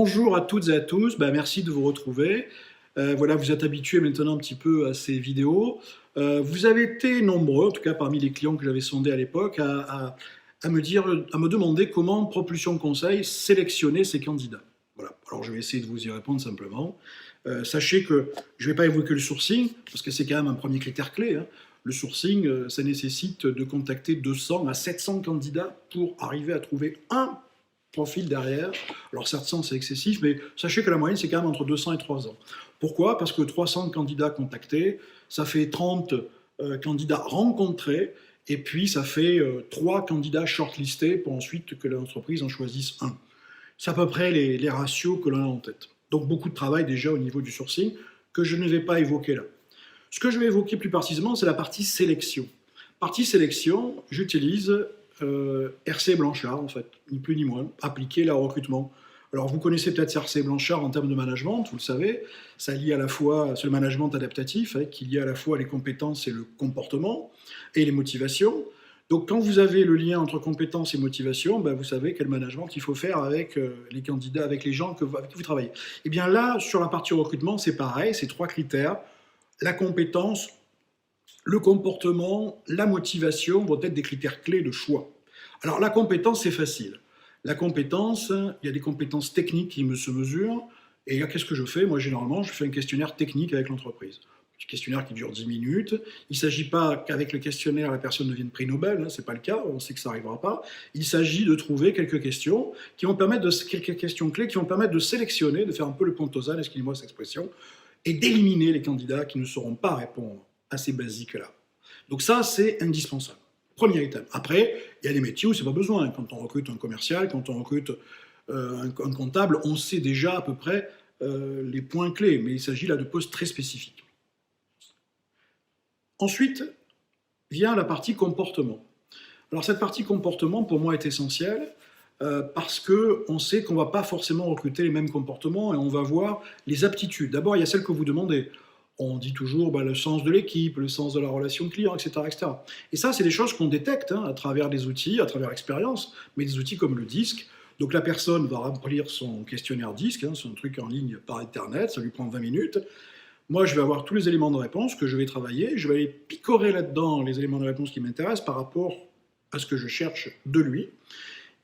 Bonjour à toutes et à tous, merci de vous retrouver. Voilà, vous êtes habitués maintenant un petit peu à ces vidéos. Vous avez été nombreux, en tout cas parmi les clients que j'avais sondés à l'époque, à me demander comment Propulsion Conseil sélectionnait ses candidats. Voilà. Alors je vais essayer de vous y répondre simplement. Sachez que je ne vais pas évoquer le sourcing, parce que c'est quand même un premier critère clé, hein. Le sourcing, ça nécessite de contacter 200 à 700 candidats pour arriver à trouver un profil derrière. Alors 700 c'est excessif, mais sachez que la moyenne c'est quand même entre 200 et 300. Pourquoi? Parce que 300 candidats contactés, ça fait 30 candidats rencontrés, et puis ça fait 3 candidats shortlistés pour ensuite que l'entreprise en choisisse un. C'est à peu près les ratios que l'on a en tête. Donc beaucoup de travail déjà au niveau du sourcing que je ne vais pas évoquer là. Ce que je vais évoquer plus précisément, c'est la partie sélection. Partie sélection, j'utilise RC Blanchard, en fait, ni plus ni moins, appliqué là au recrutement. Alors, vous connaissez peut-être RC Blanchard en termes de management, vous le savez, ça lie à la fois, c'est le management adaptatif, hein, qui lie à la fois les compétences et le comportement, et les motivations. Donc, quand vous avez le lien entre compétences et motivation, vous savez quel management il faut faire avec les candidats, avec les gens avec qui vous travaillez. Et bien là, sur la partie recrutement, c'est pareil, c'est 3 critères. La compétence, le comportement, la motivation vont être des critères clés de choix. Alors la compétence, c'est facile. La compétence, il y a des compétences techniques qui se mesurent. Et là, qu'est-ce que je fais? Moi, généralement, je fais un questionnaire technique avec l'entreprise. Un questionnaire qui dure 10 minutes. Il ne s'agit pas qu'avec le questionnaire, la personne devienne prix Nobel. Hein, ce n'est pas le cas, on sait que ça n'arrivera pas. Il s'agit de trouver quelques questions qui vont permettre quelques questions clés qui vont permettre de sélectionner, de faire un peu le Pontosane, excusez-moi cette expression, et d'éliminer les candidats qui ne sauront pas répondre à ces basiques-là. Donc ça, c'est indispensable. Premier item. Après, il y a des métiers où c'est pas besoin. Quand on recrute un commercial, quand on recrute un comptable, on sait déjà à peu près les points clés, mais il s'agit là de postes très spécifiques. Ensuite, vient la partie comportement. Alors cette partie comportement, pour moi, est essentielle parce qu'on sait qu'on ne va pas forcément recruter les mêmes comportements et on va voir les aptitudes. D'abord, il y a celles que vous demandez. On dit toujours le sens de l'équipe, le sens de la relation client, etc. etc. Et ça, c'est des choses qu'on détecte à travers des outils, à travers l'expérience, mais des outils comme le DISC. Donc la personne va remplir son questionnaire DISC, c'est un truc en ligne par Internet, ça lui prend 20 minutes. Moi, je vais avoir tous les éléments de réponse que je vais travailler, je vais aller picorer là-dedans les éléments de réponse qui m'intéressent par rapport à ce que je cherche de lui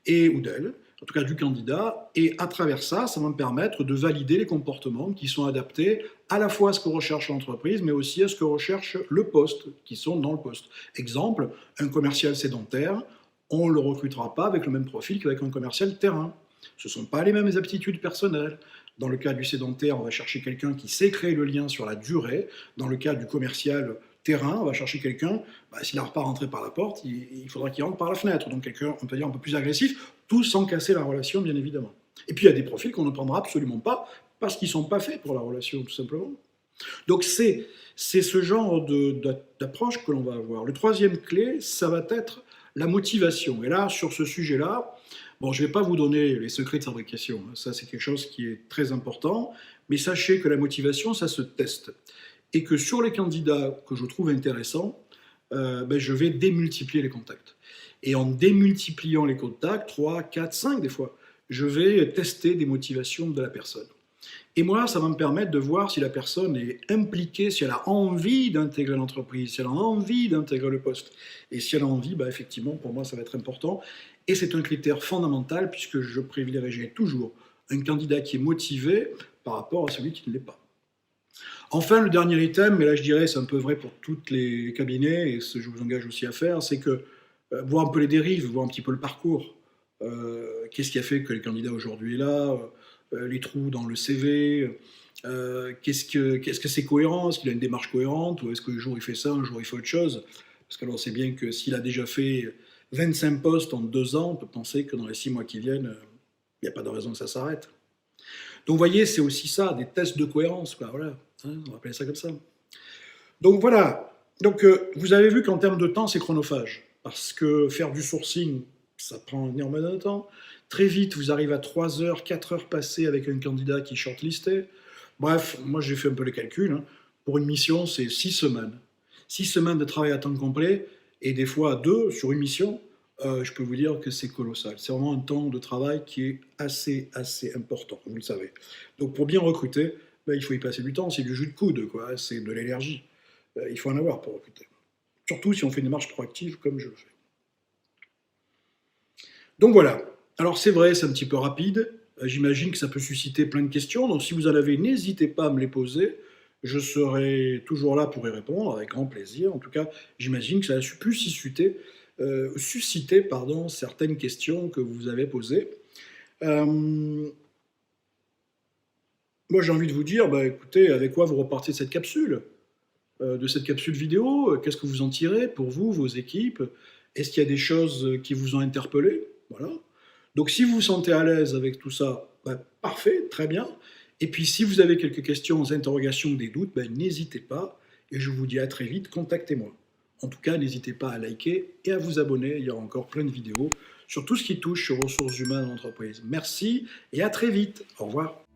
ou d'elle, en tout cas du candidat, et à travers ça, ça va me permettre de valider les comportements qui sont adaptés à la fois à ce que recherche l'entreprise, mais aussi à ce que recherche le poste, qui sont dans le poste. Exemple, un commercial sédentaire, on ne le recrutera pas avec le même profil qu'avec un commercial terrain. Ce ne sont pas les mêmes aptitudes personnelles. Dans le cas du sédentaire, on va chercher quelqu'un qui sait créer le lien sur la durée. Dans le cas du commercial terrain, on va chercher quelqu'un, s'il n'arrive pas à rentrer par la porte, il faudra qu'il rentre par la fenêtre. Donc quelqu'un, on peut dire, un peu plus agressif, tout sans casser la relation, bien évidemment. Et puis il y a des profils qu'on ne prendra absolument pas parce qu'ils ne sont pas faits pour la relation, tout simplement. Donc c'est ce genre d'approche que l'on va avoir. Le troisième clé, ça va être la motivation. Et là, sur ce sujet-là, bon, je ne vais pas vous donner les secrets de fabrication. Ça, c'est quelque chose qui est très important. Mais sachez que la motivation, ça se teste. Et que sur les candidats que je trouve intéressants, je vais démultiplier les contacts. Et en démultipliant les contacts, 3, 4, 5 des fois, je vais tester des motivations de la personne. Et moi, ça va me permettre de voir si la personne est impliquée, si elle a envie d'intégrer l'entreprise, si elle a envie d'intégrer le poste. Et si elle a envie, effectivement, pour moi, ça va être important. Et c'est un critère fondamental puisque je privilégierai toujours un candidat qui est motivé par rapport à celui qui ne l'est pas. Enfin, le dernier item, mais là je dirais c'est un peu vrai pour tous les cabinets, et ce que je vous engage aussi à faire, c'est que voir un peu les dérives, voir un petit peu le parcours. Qu'est-ce qui a fait que le candidat aujourd'hui est là, les trous dans le CV, qu'est-ce que c'est cohérent, est-ce qu'il a une démarche cohérente, ou est-ce qu'un jour il fait ça, un jour il fait autre chose? Parce que l'on sait bien que s'il a déjà fait 25 postes en 2 ans, on peut penser que dans les 6 mois qui viennent, il n'y a pas de raison que ça s'arrête. Donc vous voyez, c'est aussi ça, des tests de cohérence, voilà. On va appeler ça comme ça. Donc voilà. Donc vous avez vu qu'en termes de temps, c'est chronophage. Parce que faire du sourcing, ça prend énormément de temps. Très vite, vous arrivez à 3 heures, 4 heures passées avec un candidat qui est shortlisté. Bref, moi j'ai fait un peu les calculs. Pour une mission, c'est 6 semaines. 6 semaines de travail à temps complet, et des fois 2 sur une mission. je peux vous dire que c'est colossal. C'est vraiment un temps de travail qui est assez important, vous le savez. Donc pour bien recruter, ben, il faut y passer du temps, c'est du jus de coude, quoi, c'est de l'énergie. Il faut en avoir pour recruter. Surtout si on fait une démarche proactive comme je le fais. Donc voilà. Alors c'est vrai, c'est un petit peu rapide. J'imagine que ça peut susciter plein de questions. Donc si vous en avez, n'hésitez pas à me les poser. Je serai toujours là pour y répondre avec grand plaisir. En tout cas, j'imagine que ça a pu susciter pardon, certaines questions que vous avez posées. Euh, Moi, j'ai envie de vous dire, bah, écoutez, avec quoi vous repartez de cette capsule vidéo? Qu'est-ce que vous en tirez pour vous, vos équipes? Est-ce qu'il y a des choses qui vous ont interpellé? Voilà. Donc, si vous vous sentez à l'aise avec tout ça, bah, parfait, très bien. Et puis, si vous avez quelques questions, interrogations, des doutes, bah, n'hésitez pas. Et je vous dis à très vite, contactez-moi. En tout cas, n'hésitez pas à liker et à vous abonner. Il y aura encore plein de vidéos sur tout ce qui touche aux ressources humaines en entreprise. Merci et à très vite. Au revoir.